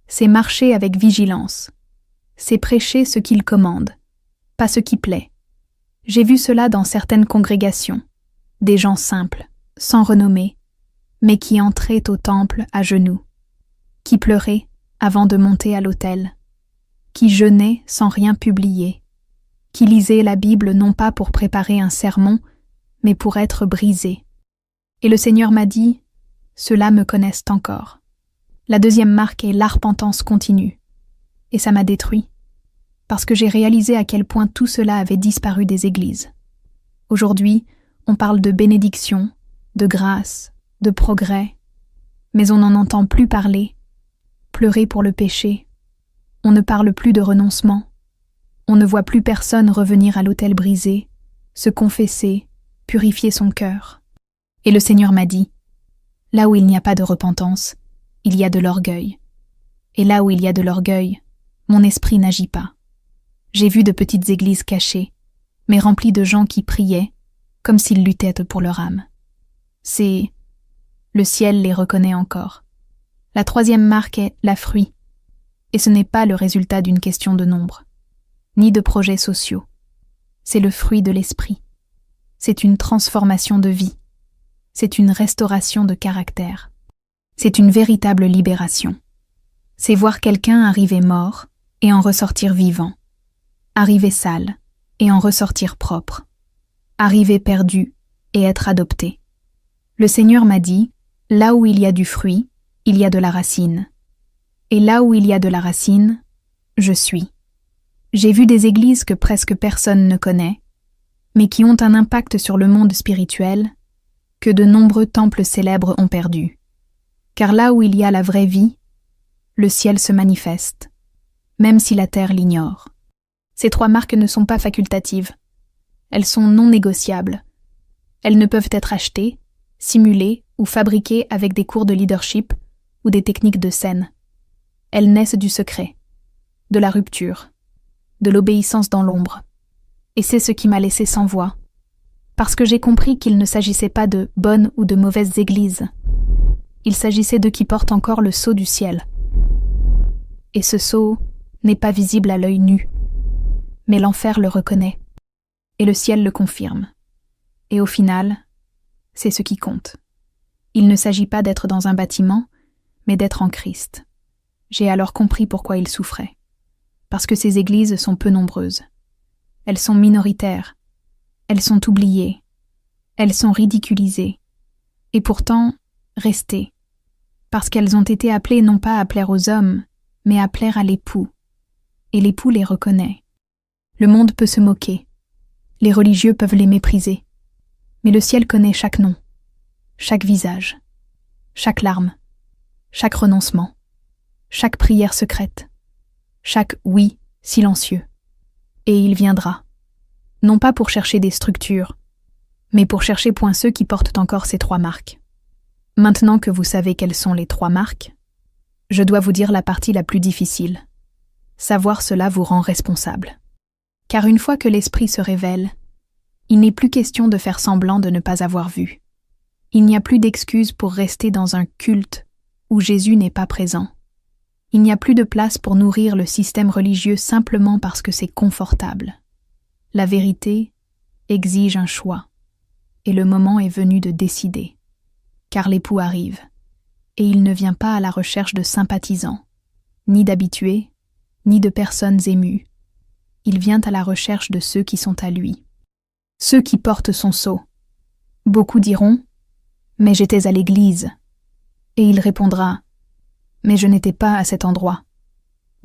C'est marcher avec vigilance. C'est prêcher ce qu'il commande, pas ce qui plaît. J'ai vu cela dans certaines congrégations, des gens simples, sans renommée, mais qui entraient au temple à genoux, qui pleuraient avant de monter à l'autel, qui jeûnaient sans rien publier, qui lisaient la Bible non pas pour préparer un sermon, mais pour être brisés. Et le Seigneur m'a dit, ceux-là me connaissent encore. La deuxième marque est l'arpentance continue. Et ça m'a détruit, parce que j'ai réalisé à quel point tout cela avait disparu des églises. Aujourd'hui, on parle de bénédiction, de grâce, de progrès, mais on n'en entend plus parler. Pleurer pour le péché. On ne parle plus de renoncement. On ne voit plus personne revenir à l'autel brisé, se confesser, purifier son cœur. Et le Seigneur m'a dit, là où il n'y a pas de repentance, il y a de l'orgueil. Et là où il y a de l'orgueil, mon esprit n'agit pas. J'ai vu de petites églises cachées, mais remplies de gens qui priaient, comme s'ils luttaient pour leur âme. Le ciel les reconnaît encore. La troisième marque est la fruit, et ce n'est pas le résultat d'une question de nombre, ni de projets sociaux. C'est le fruit de l'esprit. C'est une transformation de vie. C'est une restauration de caractère. C'est une véritable libération. C'est voir quelqu'un arriver mort et en ressortir vivant, arriver sale et en ressortir propre, arriver perdu et être adopté. Le Seigneur m'a dit, là où il y a du fruit, il y a de la racine. Et là où il y a de la racine, je suis. J'ai vu des églises que presque personne ne connaît, mais qui ont un impact sur le monde spirituel que de nombreux temples célèbres ont perdu. Car là où il y a la vraie vie, le ciel se manifeste, même si la terre l'ignore. Ces 3 marques ne sont pas facultatives. Elles sont non négociables. Elles ne peuvent être achetées, simulées ou fabriquées avec des cours de leadership ou des techniques de scène. Elles naissent du secret, de la rupture, de l'obéissance dans l'ombre. Et c'est ce qui m'a laissé sans voix, parce que j'ai compris qu'il ne s'agissait pas de bonnes ou de mauvaises églises. Il s'agissait de qui portent encore le sceau du ciel. Et ce sceau n'est pas visible à l'œil nu, mais l'enfer le reconnaît, et le ciel le confirme. Et au final, c'est ce qui compte. Il ne s'agit pas d'être dans un bâtiment, mais d'être en Christ. J'ai alors compris pourquoi il souffrait. Parce que ces églises sont peu nombreuses. Elles sont minoritaires. Elles sont oubliées. Elles sont ridiculisées. Et pourtant, restées. Parce qu'elles ont été appelées non pas à plaire aux hommes, mais à plaire à l'époux. Et l'époux les reconnaît. Le monde peut se moquer. Les religieux peuvent les mépriser. Mais le ciel connaît chaque nom, chaque visage, chaque larme, chaque renoncement, chaque prière secrète, chaque oui silencieux. Et il viendra, non pas pour chercher des structures, mais pour chercher point ceux qui portent encore ces 3 marques. Maintenant que vous savez quelles sont les 3 marques, je dois vous dire la partie la plus difficile. Savoir cela vous rend responsable. Car une fois que l'esprit se révèle, il n'est plus question de faire semblant de ne pas avoir vu. Il n'y a plus d'excuses pour rester dans un culte où Jésus n'est pas présent. Il n'y a plus de place pour nourrir le système religieux simplement parce que c'est confortable. La vérité exige un choix, et le moment est venu de décider. Car l'époux arrive, et il ne vient pas à la recherche de sympathisants, ni d'habitués, ni de personnes émues. Il vient à la recherche de ceux qui sont à lui. Ceux qui portent son sceau. Beaucoup diront « Mais j'étais à l'église ». Et il répondra « Mais je n'étais pas à cet endroit ».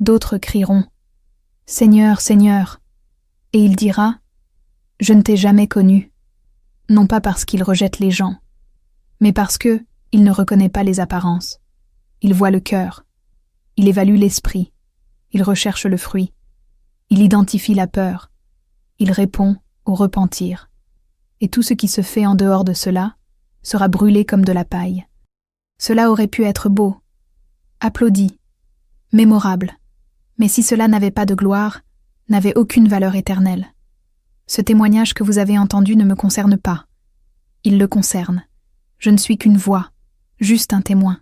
D'autres crieront « Seigneur, Seigneur ». Et il dira « Je ne t'ai jamais connu ». Non pas parce qu'il rejette les gens, mais parce que il ne reconnaît pas les apparences. Il voit le cœur. Il évalue l'esprit. Il recherche le fruit. Il identifie la peur. Il répond au repentir. Et tout ce qui se fait en dehors de cela sera brûlé comme de la paille. Cela aurait pu être beau, applaudi, mémorable, mais si cela n'avait pas de gloire, n'avait aucune valeur éternelle. Ce témoignage que vous avez entendu ne me concerne pas. Il le concerne. Je ne suis qu'une voix, juste un témoin.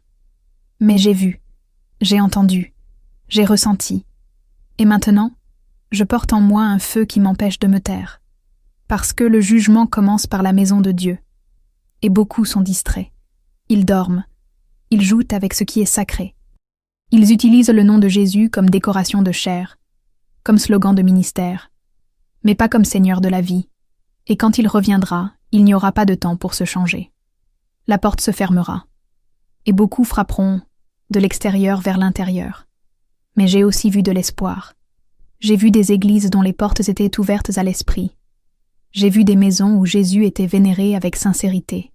Mais j'ai vu, j'ai entendu, j'ai ressenti. Et maintenant, je porte en moi un feu qui m'empêche de me taire. Parce que le jugement commence par la maison de Dieu. Et beaucoup sont distraits. Ils dorment. Ils jouent avec ce qui est sacré. Ils utilisent le nom de Jésus comme décoration de chair, comme slogan de ministère, mais pas comme Seigneur de la vie. Et quand il reviendra, il n'y aura pas de temps pour se changer. La porte se fermera. Et beaucoup frapperont de l'extérieur vers l'intérieur. Mais j'ai aussi vu de l'espoir. J'ai vu des églises dont les portes étaient ouvertes à l'esprit. J'ai vu des maisons où Jésus était vénéré avec sincérité.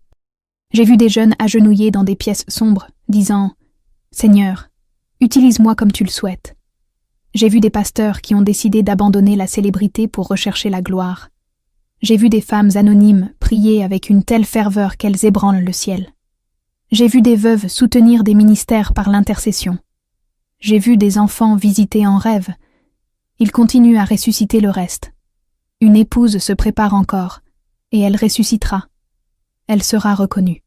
J'ai vu des jeunes agenouillés dans des pièces sombres, disant « Seigneur, utilise-moi comme tu le souhaites ». J'ai vu des pasteurs qui ont décidé d'abandonner la célébrité pour rechercher la gloire. J'ai vu des femmes anonymes prier avec une telle ferveur qu'elles ébranlent le ciel. J'ai vu des veuves soutenir des ministères par l'intercession. J'ai vu des enfants visités en rêve. Ils continuent à ressusciter le reste. Une épouse se prépare encore, et elle ressuscitera. Elle sera reconnue.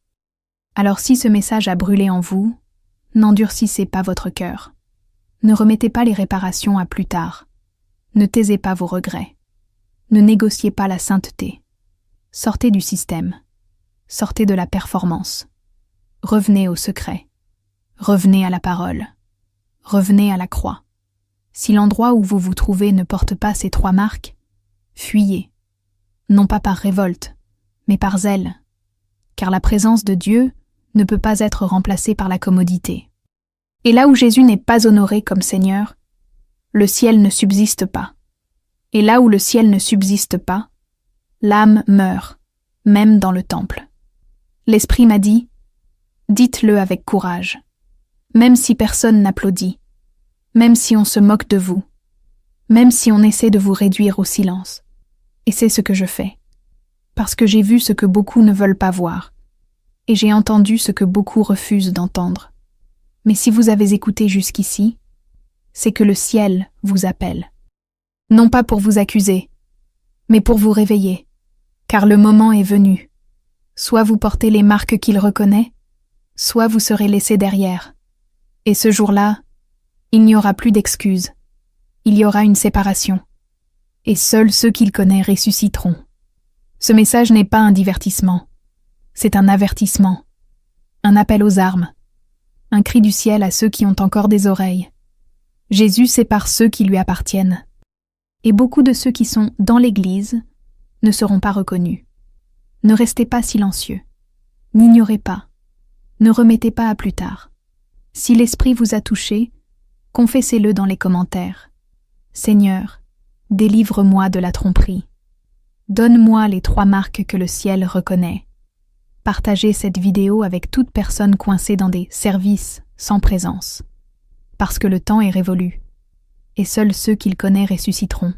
Alors si ce message a brûlé en vous, N'endurcissez pas votre cœur. Ne remettez pas les réparations à plus tard. Ne taisez pas vos regrets. Ne négociez pas la sainteté. Sortez du système. Sortez de la performance. Revenez au secret. Revenez à la parole. Revenez à la croix. Si l'endroit où vous vous trouvez ne porte pas ces 3 marques, fuyez. Non pas par révolte, mais par zèle. Car la présence de Dieu ne peut pas être remplacée par la commodité. Et là où Jésus n'est pas honoré comme Seigneur, le ciel ne subsiste pas. Et là où le ciel ne subsiste pas, l'âme meurt, même dans le temple. L'Esprit m'a dit, dites-le avec courage, même si personne n'applaudit, même si on se moque de vous, même si on essaie de vous réduire au silence. Et c'est ce que je fais, parce que j'ai vu ce que beaucoup ne veulent pas voir, et j'ai entendu ce que beaucoup refusent d'entendre. Mais si vous avez écouté jusqu'ici, c'est que le ciel vous appelle. Non pas pour vous accuser, mais pour vous réveiller, car le moment est venu. Soit vous portez les marques qu'il reconnaît, soit vous serez laissés derrière. Et ce jour-là, il n'y aura plus d'excuses. Il y aura une séparation. Et seuls ceux qu'il connaît ressusciteront. Ce message n'est pas un divertissement. C'est un avertissement. Un appel aux armes. Un cri du ciel à ceux qui ont encore des oreilles. Jésus sépare ceux qui lui appartiennent. Et beaucoup de ceux qui sont dans l'Église ne seront pas reconnus. Ne restez pas silencieux. N'ignorez pas. Ne remettez pas à plus tard. Si l'Esprit vous a touché, confessez-le dans les commentaires. Seigneur, délivre-moi de la tromperie. Donne-moi les 3 marques que le ciel reconnaît. Partagez cette vidéo avec toute personne coincée dans des services sans présence. Parce que le temps est révolu, et seuls ceux qu'il connaît ressusciteront.